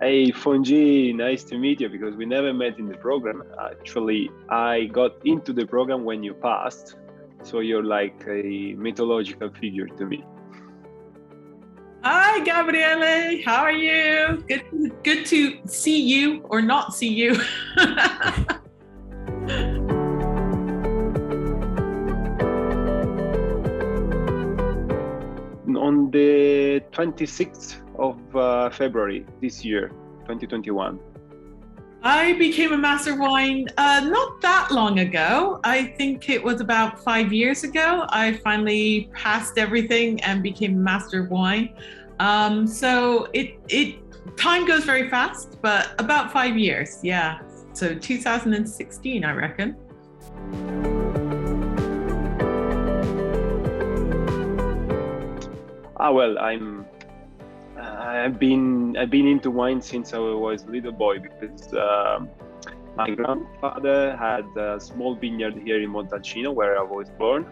Hey, Fongyee, nice to meet you because we never met in the program. Actually, I got into the program when you passed, so you're like a mythological figure to me. Hi, Gabriele. How are you? Good to see you or not see you. On the 26th of February this year, 2021. I became a Master of Wine not that long ago. I think it was about 5 years ago. I finally passed everything and became a Master of Wine. So it time goes very fast, but about 5 years, yeah. So 2016, I reckon. Well, I've been into wine since I was a little boy because my grandfather had a small vineyard here in Montalcino where I was born.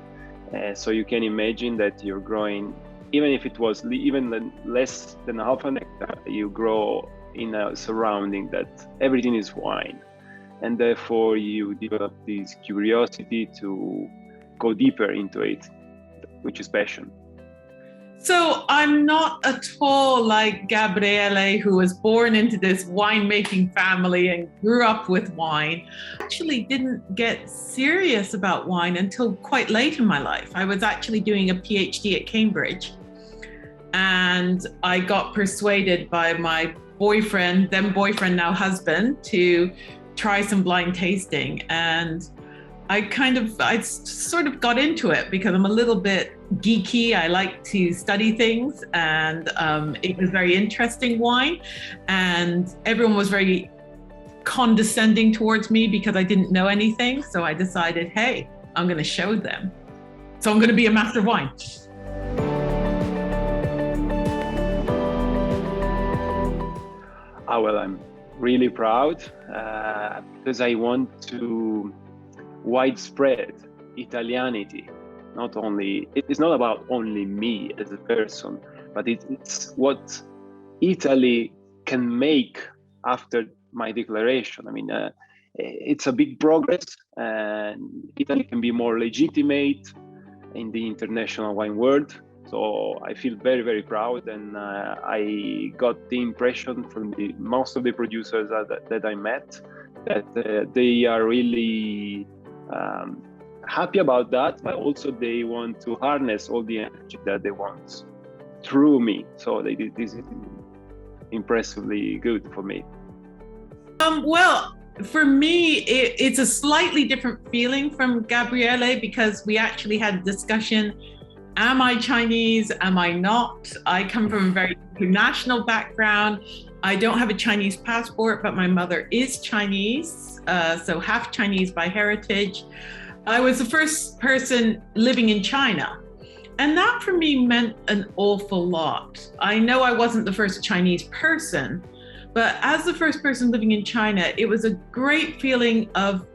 So you can imagine that you're growing, even if it was even less than half an hectare, you grow in a surrounding that everything is wine. And therefore you develop this curiosity to go deeper into it, which is passion. So I'm not at all like Gabriele, who was born into this winemaking family and grew up with wine. Actually didn't get serious about wine until quite late in my life. I was actually doing a PhD at Cambridge, and I got persuaded by my boyfriend, then boyfriend, now husband, to try some blind tasting. And I sort of got into it because I'm a little bit geeky. I like to study things, and it was very interesting wine, and everyone was very condescending towards me because I didn't know anything. So I decided, hey, I'm going to show them. So I'm going to be a Master of Wine. Well, I'm really proud because I want to widespread Italianity. It's not about only me as a person, but it's what Italy can make after my declaration. I mean, it's a big progress, and Italy can be more legitimate in the international wine world. So I feel very, very proud, and I got the impression from most of the producers that I met that they are really happy about that, but also they want to harness all the energy that they want through me. So this is impressively good for me. Well, for me, it's a slightly different feeling from Gabriele because we actually had a discussion. Am I Chinese? Am I not? I come from a very international background. I don't have a Chinese passport, but my mother is Chinese, so half Chinese by heritage. I was the first person living in China, and that for me meant an awful lot. I know I wasn't the first Chinese person, but as the first person living in China, it was a great feeling of,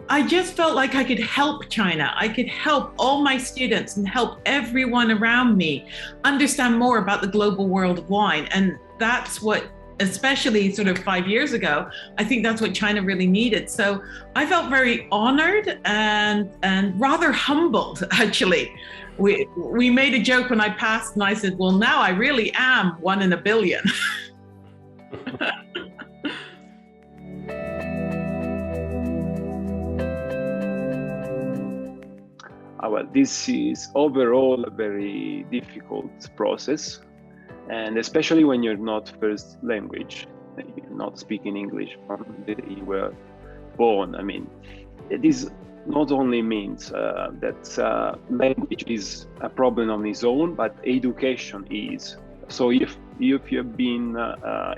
I just felt like I could help China. I could help all my students and help everyone around me understand more about the global world of wine. And that's what, especially sort of 5 years ago, I think that's what China really needed. So I felt very honored and rather humbled, actually. We made a joke when I passed, and I said, well, now I really am one in a billion. Well, this is overall a very difficult process, and especially when you're not first language, you're not speaking English from the day you were born. I mean, this not only means that language is a problem on its own, but education is. So if you have been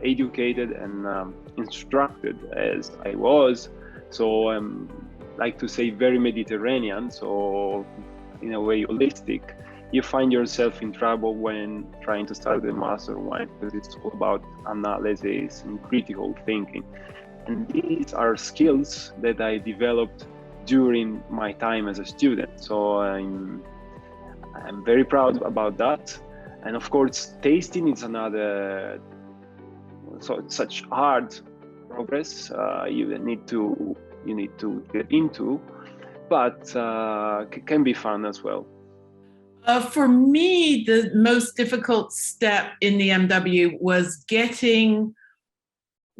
educated and instructed as I was, so like to say very Mediterranean, so in a way holistic, you find yourself in trouble when trying to start the Master of Wine, because it's all about analysis and critical thinking. And these are skills that I developed during my time as a student. So I'm very proud about that. And of course, tasting is another so such hard progress you need to get into, but can be fun as well. For me, the most difficult step in the MW was getting,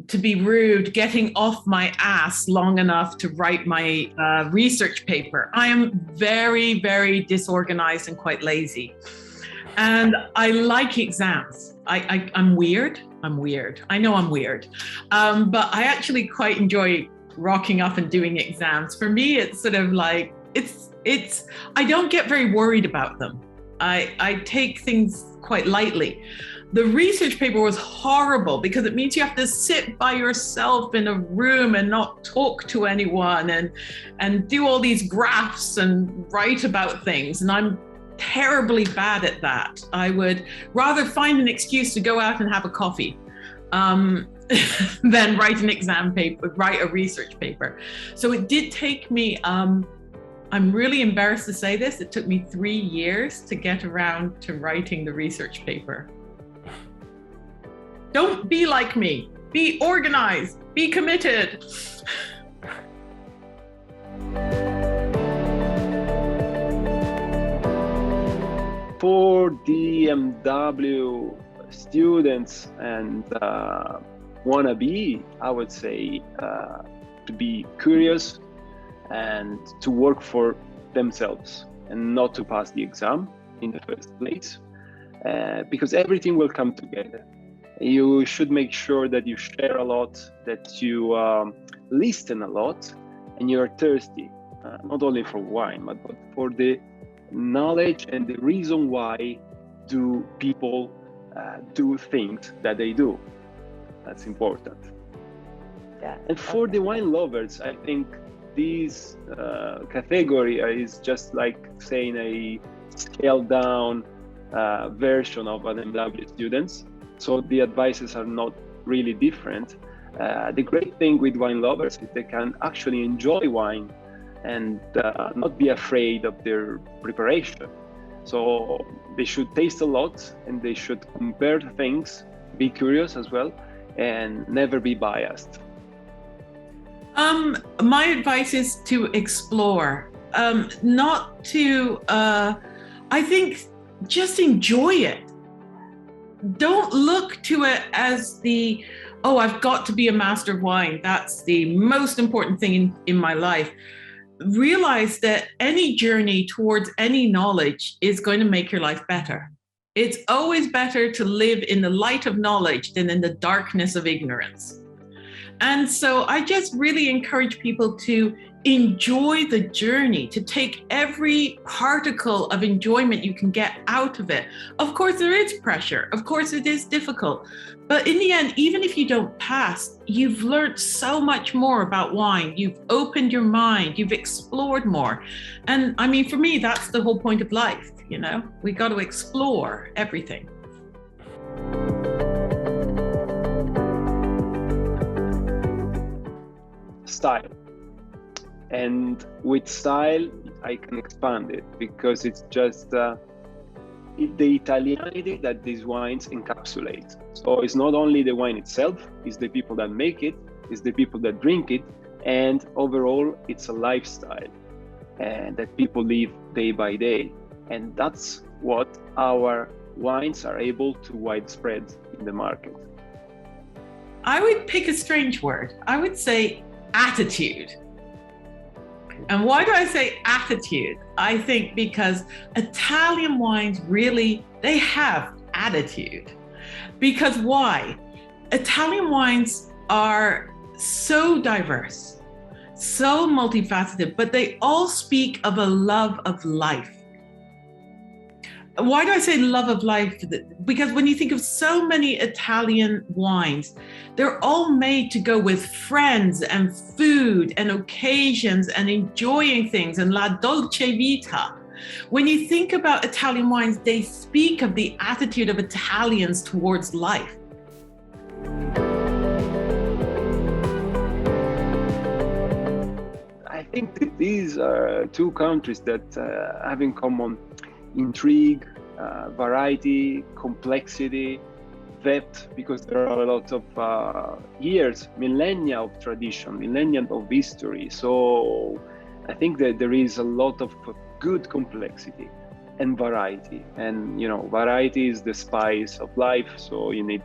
to be rude, getting off my ass long enough to write my research paper. I am very, very disorganized and quite lazy. And I like exams. I'm weird. I know I'm weird. But I actually quite enjoy rocking up and doing exams. For me, it's sort of like, I don't get very worried about them. I take things quite lightly. The research paper was horrible because it means you have to sit by yourself in a room and not talk to anyone and do all these graphs and write about things. And I'm terribly bad at that. I would rather find an excuse to go out and have a coffee than write an exam paper, write a research paper. So it did take me, I'm really embarrassed to say this, it took me 3 years to get around to writing the research paper. Don't be like me. Be organized, be committed. For the MW students and wannabe, I would say to be curious and to work for themselves and not to pass the exam in the first place, because everything will come together. You should make sure that you share a lot, that you listen a lot, and you're thirsty, not only for wine, but for the knowledge and the reason why do people do things that they do. That's important. Yeah. And for the wine lovers, I think this category is just like saying a scaled down version of an MW students. So the advices are not really different. The great thing with wine lovers is they can actually enjoy wine and not be afraid of their preparation. So they should taste a lot and they should compare things, be curious as well, and never be biased. My advice is to explore, not to, I think just enjoy it. Don't look to it as the, oh, I've got to be a master of wine. That's the most important thing in my life. Realize that any journey towards any knowledge is going to make your life better. It's always better to live in the light of knowledge than in the darkness of ignorance. And so I just really encourage people to enjoy the journey, to take every particle of enjoyment you can get out of it. Of course, there is pressure. Of course, it is difficult. But in the end, even if you don't pass, you've learned so much more about wine. You've opened your mind. You've explored more. And I mean, for me, that's the whole point of life. You know, we got to explore everything. Style. And with style, I can expand it because it's just the Italianity that these wines encapsulate. So it's not only the wine itself, it's the people that make it, it's the people that drink it, and overall, it's a lifestyle and that people live day by day. And that's what our wines are able to widespread in the market. I would pick a strange word. I would say attitude. And why do I say attitude? I think because Italian wines really, they have attitude. Because why? Italian wines are so diverse, so multifaceted, but they all speak of a love of life. Why do I say love of life? Because when you think of so many Italian wines, they're all made to go with friends and food and occasions and enjoying things and la dolce vita. When you think about Italian wines, they speak of the attitude of Italians towards life. I think that these are two countries that have in common intrigue, variety, complexity, that because there are a lot of years, millennia of tradition, millennia of history. So I think that there is a lot of good complexity and variety. And variety is the spice of life. So you need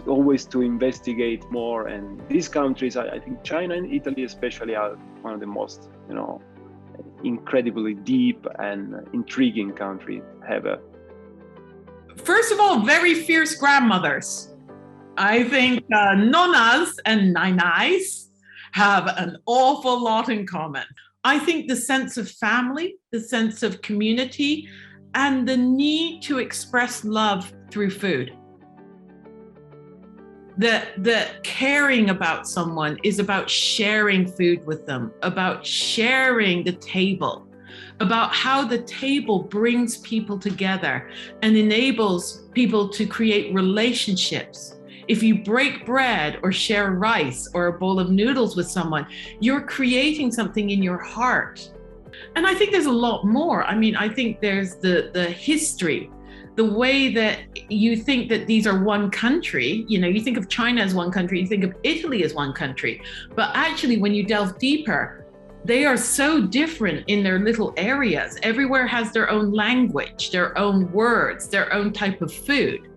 always to investigate more. And these countries, I think China and Italy especially, are one of the most incredibly deep and intriguing countries ever. First of all, very fierce grandmothers. I think nonas and nainais have an awful lot in common. I think the sense of family, the sense of community, and the need to express love through food. The caring about someone is about sharing food with them, about sharing the table, about how the table brings people together and enables people to create relationships. If you break bread or share rice or a bowl of noodles with someone, you're creating something in your heart. And I think there's a lot more. I mean, I think there's the history, the way that you think that these are one country. You think of China as one country, you think of Italy as one country. But actually, when you delve deeper, they are so different in their little areas. Everywhere has their own language, their own words, their own type of food.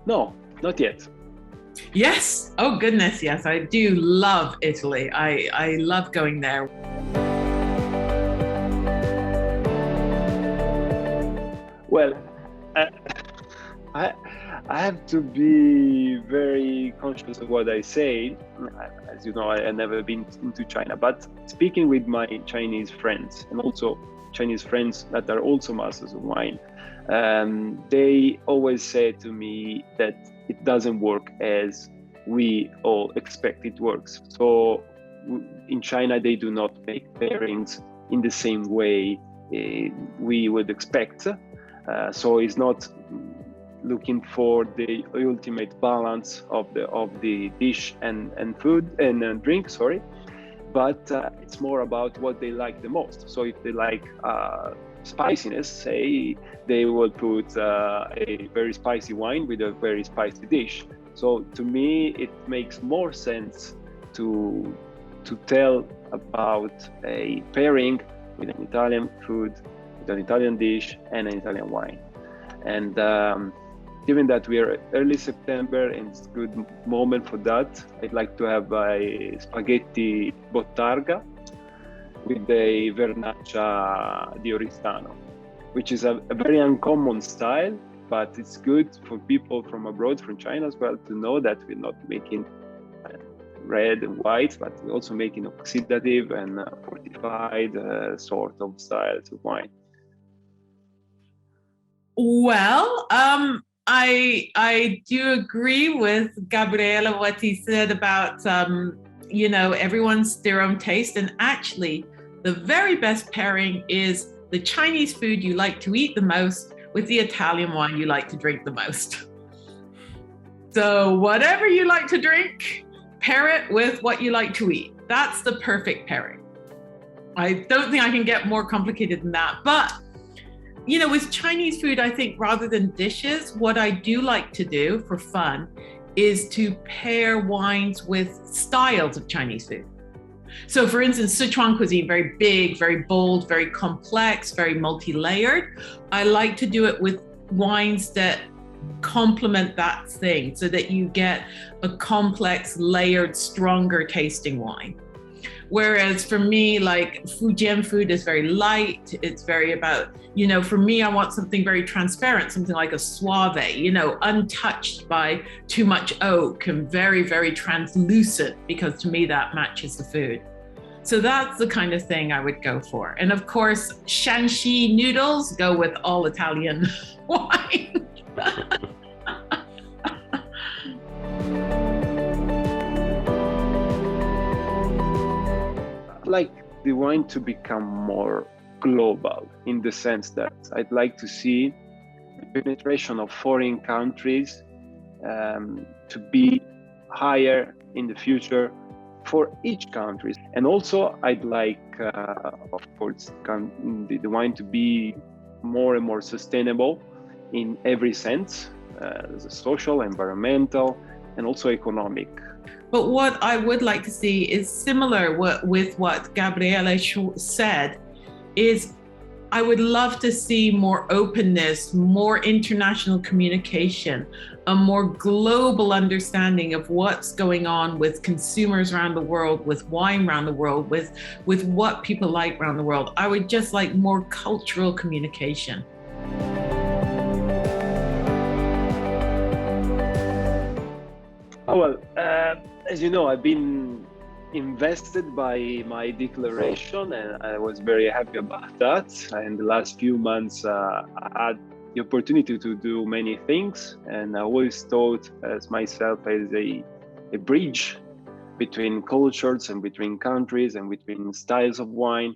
No, not yet. Yes. Oh, goodness. Yes, I do love Italy. I love going there. Well, I have to be very conscious of what I say. As you know, I have never been into China, but speaking with my Chinese friends and also Chinese friends that are also masters of wine, they always say to me that it doesn't work as we all expect it works. So in China, they do not make pairings in the same way we would expect. So it's not looking for the ultimate balance of the dish and food and drink, but it's more about what they like the most. So if they like spiciness, say, they will put a very spicy wine with a very spicy dish. So to me, it makes more sense to tell about a pairing with an Italian food, with an Italian dish and an Italian wine. And given that we are early September and it's a good moment for that, I'd like to have a spaghetti bottarga with a vernaccia di Oristano, which is a very uncommon style, but it's good for people from abroad, from China as well, to know that we're not making red and white, but we're also making oxidative and fortified sort of styles of wine. Well, I do agree with Gabriele, what he said about, everyone's their own taste. And actually, the very best pairing is the Chinese food you like to eat the most with the Italian wine you like to drink the most. So whatever you like to drink, pair it with what you like to eat. That's the perfect pairing. I don't think I can get more complicated than that. But with Chinese food, I think rather than dishes, what I do like to do for fun is to pair wines with styles of Chinese food. So for instance, Sichuan cuisine, very big, very bold, very complex, very multi-layered. I like to do it with wines that complement that thing so that you get a complex, layered, stronger tasting wine. Whereas for me, like Fujian food is very light. It's very about, for me, I want something very transparent, something like a Suave, untouched by too much oak and very, very translucent, because to me that matches the food. So that's the kind of thing I would go for. And of course, Shanxi noodles go with all Italian wine. Like the wine to become more global, in the sense that I'd like to see the penetration of foreign countries to be higher in the future for each country. And also I'd like, of course, the wine to be more and more sustainable in every sense, social, environmental, and also economic. But what I would like to see is similar with what Gabriele said, is I would love to see more openness, more international communication, a more global understanding of what's going on with consumers around the world, with wine around the world, with what people like around the world. I would just like more cultural communication. Oh, well, as you know, I've been invested by my declaration, and I was very happy about that. In the last few months, I had the opportunity to do many things, and I always thought as myself as a bridge between cultures and between countries and between styles of wine.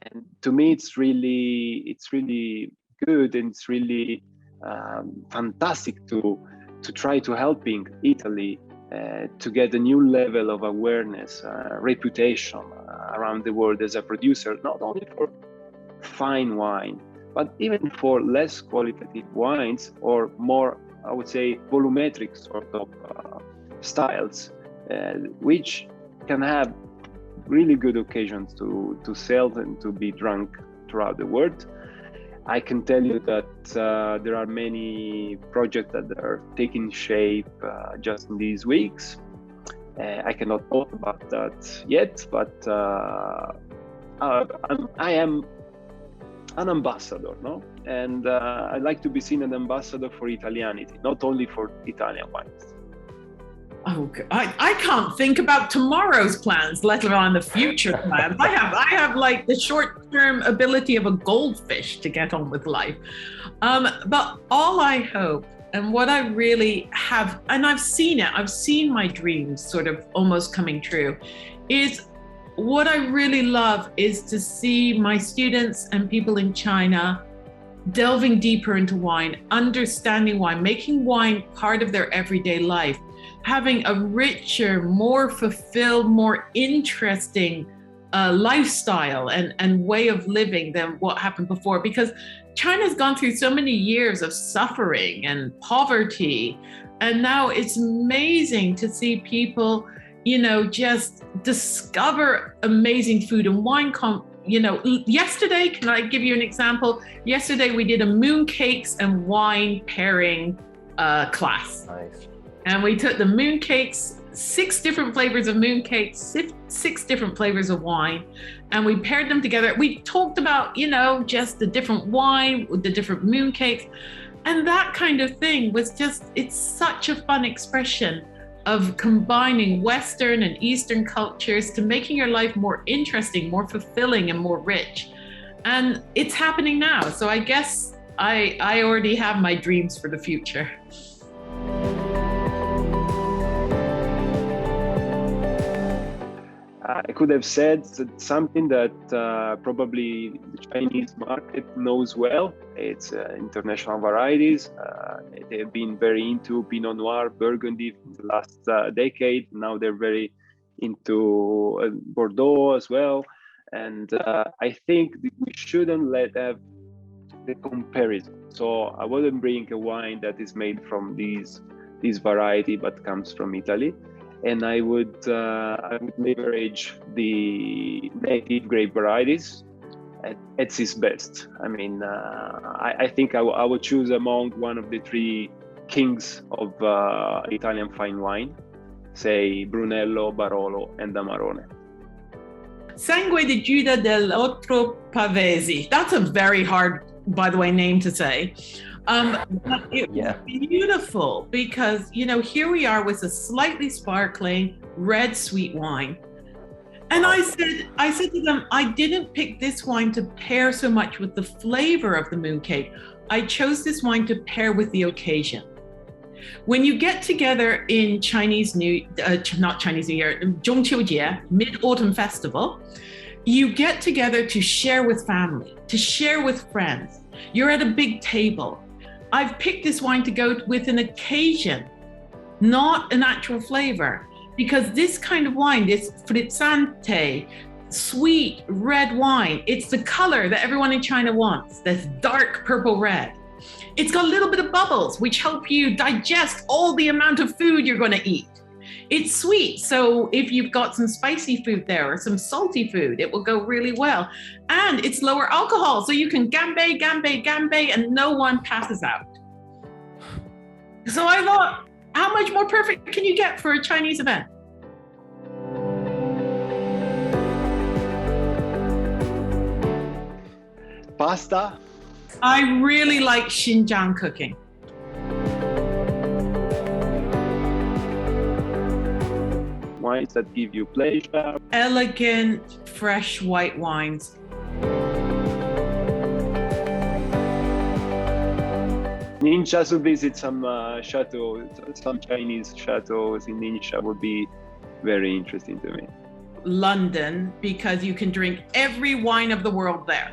And to me, it's really good, and it's really fantastic to try to helping Italy to get a new level of awareness, reputation around the world as a producer, not only for fine wine, but even for less qualitative wines or more, I would say, volumetric sort of styles, which can have really good occasions to sell and to be drunk throughout the world. I can tell you that there are many projects that are taking shape just in these weeks. I cannot talk about that yet, but I am an ambassador, no? And I'd like to be seen an ambassador for Italianity, not only for Italian wines. Oh, I can't think about tomorrow's plans, let alone the future plans. I have like the short-term ability of a goldfish to get on with life. But all I hope, and what I really have, and I've seen my dreams sort of almost coming true, is what I really love is to see my students and people in China delving deeper into wine, understanding wine, making wine part of their everyday life, having a richer, more fulfilled, more interesting lifestyle and way of living than what happened before. Because China's gone through so many years of suffering and poverty. And now it's amazing to see people, just discover amazing food and wine. Yesterday, can I give you an example? Yesterday, we did a mooncakes and wine pairing class. Nice. And we took the mooncakes, 6 different flavors of mooncakes, 6 different flavors of wine, and we paired them together. We talked about, just the different wine, the different mooncakes, and that kind of thing was it's such a fun expression of combining Western and Eastern cultures to making your life more interesting, more fulfilling, and more rich. And it's happening now. So I guess I already have my dreams for the future. I could have said something that probably the Chinese market knows well. It's international varieties. They have been very into Pinot Noir, Burgundy for the last decade. Now they're very into Bordeaux as well. And I think we shouldn't have the comparison. So I wouldn't bring a wine that is made from this variety but comes from Italy. And I would leverage the native grape varieties at its best. I mean, I think I would choose among one of the 3 kings of Italian fine wine, say Brunello, Barolo, and Amarone. Sangue di Giuda dell'Otto Pavesi. That's a very hard, by the way, name to say. But it was beautiful because, here we are with a slightly sparkling red sweet wine. And I said to them, I didn't pick this wine to pair so much with the flavor of the mooncake. I chose this wine to pair with the occasion. When you get together in Chinese New Year, Zhongqiujie, Mid-Autumn Festival, you get together to share with family, to share with friends. You're at a big table. I've picked this wine to go with an occasion, not an actual flavor. because this kind of wine, this frizzante, sweet red wine, it's the color that everyone in China wants, this dark purple red. It's got a little bit of bubbles, which help you digest all the amount of food you're going to eat. It's sweet, so if you've got some spicy food there or some salty food, it will go really well. And it's lower alcohol, so you can gambe, and no one passes out. So I thought, how much more perfect can you get for a Chinese event? Pasta? I really like Xinjiang cooking. Wines that give you pleasure? Elegant, fresh white wines. Ningxia, to visit some chateaux, some Chinese chateaus in Ningxia would be very interesting to me. London, because you can drink every wine of the world there.